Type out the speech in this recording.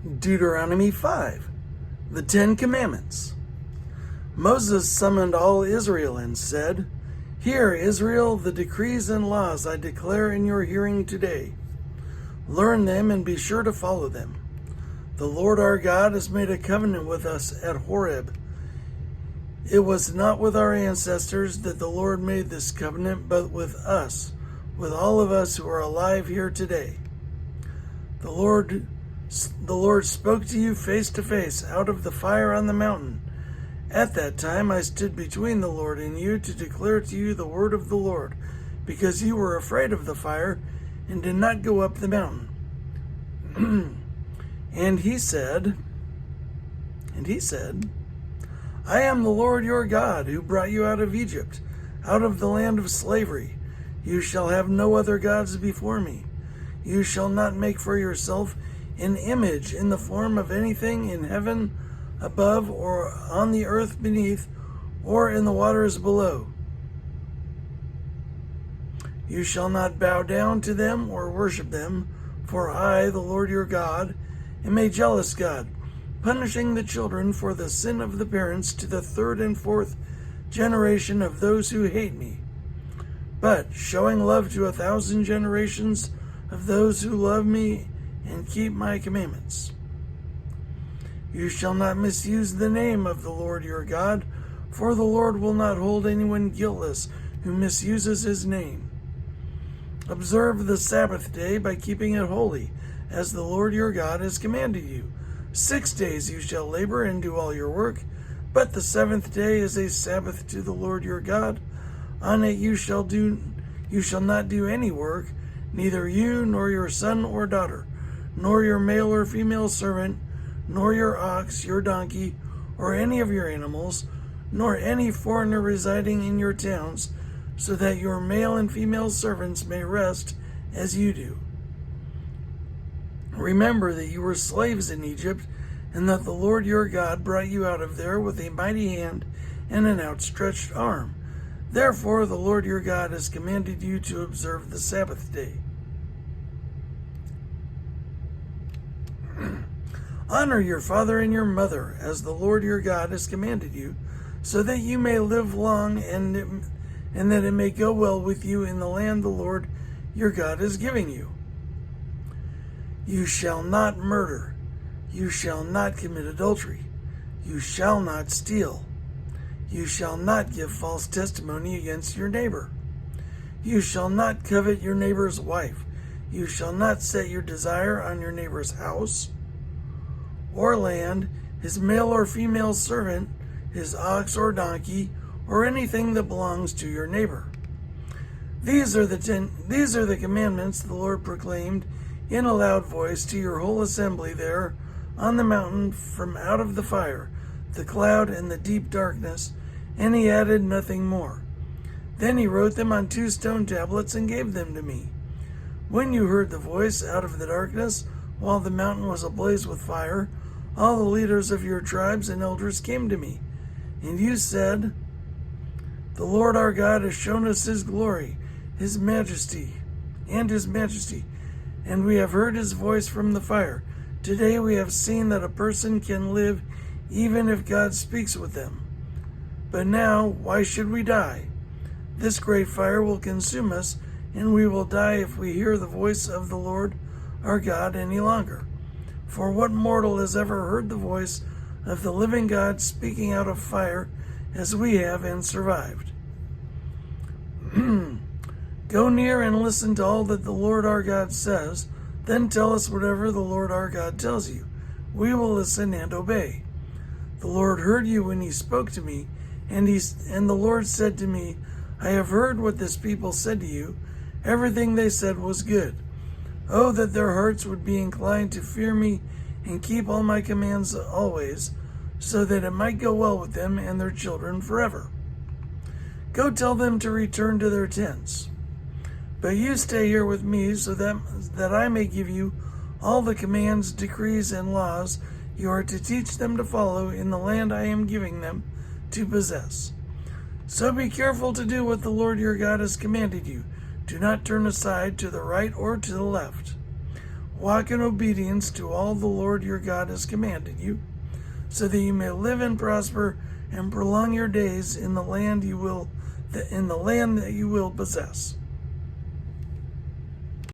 Deuteronomy 5, the Ten Commandments. Moses summoned all Israel and said, "Hear, Israel, the decrees and laws I declare in your hearing today. Learn them and be sure to follow them. The Lord our God has made a covenant with us at Horeb. It was not with our ancestors that the Lord made this covenant, but with us, with all of us who are alive here today. The Lord spoke to you face to face out of the fire on the mountain. At that time I stood between the Lord and you to declare to you the word of the Lord, because you were afraid of the fire and did not go up the mountain." And he said, "I am the Lord your God, who brought you out of Egypt, out of the land of slavery. You shall have no other gods before me. You shall not make for yourself an image in the form of anything in heaven above, or on the earth beneath, or in the waters below. You shall not bow down to them or worship them, for I, the Lord your God, am a jealous God, punishing the children for the sin of the parents to the third and fourth generation of those who hate me, but showing love to 1,000 generations of those who love me and keep my commandments. You shall not misuse the name of the Lord your God, for the Lord will not hold anyone guiltless who misuses his name. Observe the Sabbath day by keeping it holy, as the Lord your God has commanded you. 6 days you shall labor and do all your work, but the seventh day is a Sabbath to the Lord your God. On it you shall not do any work, neither you nor your son or daughter, nor your male or female servant, nor your ox, your donkey, or any of your animals, nor any foreigner residing in your towns, so that your male and female servants may rest as you do. Remember that you were slaves in Egypt, and that the Lord your God brought you out of there with a mighty hand and an outstretched arm. Therefore the Lord your God has commanded you to observe the Sabbath day. Honor your father and your mother, as the Lord your God has commanded you, so that you may live long and that it may go well with you in the land the Lord your God is giving you. You shall not murder. You shall not commit adultery. You shall not steal. You shall not give false testimony against your neighbor. You shall not covet your neighbor's wife. You shall not set your desire on your neighbor's house or land, his male or female servant, his ox or donkey, or anything that belongs to your neighbor. These are the commandments the Lord proclaimed in a loud voice to your whole assembly there on the mountain from out of the fire, the cloud, and the deep darkness, and he added nothing more. Then he wrote them on 2 stone tablets and gave them to me. When you heard the voice out of the darkness, while the mountain was ablaze with fire, all the leaders of your tribes and elders came to me, and you said, "The Lord our God has shown us his glory, his majesty, and we have heard his voice from the fire. Today we have seen that a person can live even if God speaks with them. But now, why should we die? This great fire will consume us, and we will die if we hear the voice of the Lord our God any longer. For what mortal has ever heard the voice of the living God speaking out of fire as we have and survived? Go near and listen to all that the Lord our God says, then tell us whatever the Lord our God tells you. We will listen and obey. The Lord heard you when he spoke to me, and the Lord said to me, I have heard what this people said to you. Everything they said was good. Oh, that their hearts would be inclined to fear me and keep all my commands always, so that it might go well with them and their children forever. Go tell them to return to their tents. But you stay here with me, so that I may give you all the commands, decrees, and laws you are to teach them to follow in the land I am giving them to possess. So be careful to do what the Lord your God has commanded you. Do not turn aside to the right or to the left. Walk in obedience to all the Lord your God has commanded you, so that you may live and prosper and prolong your days in the land that you will possess.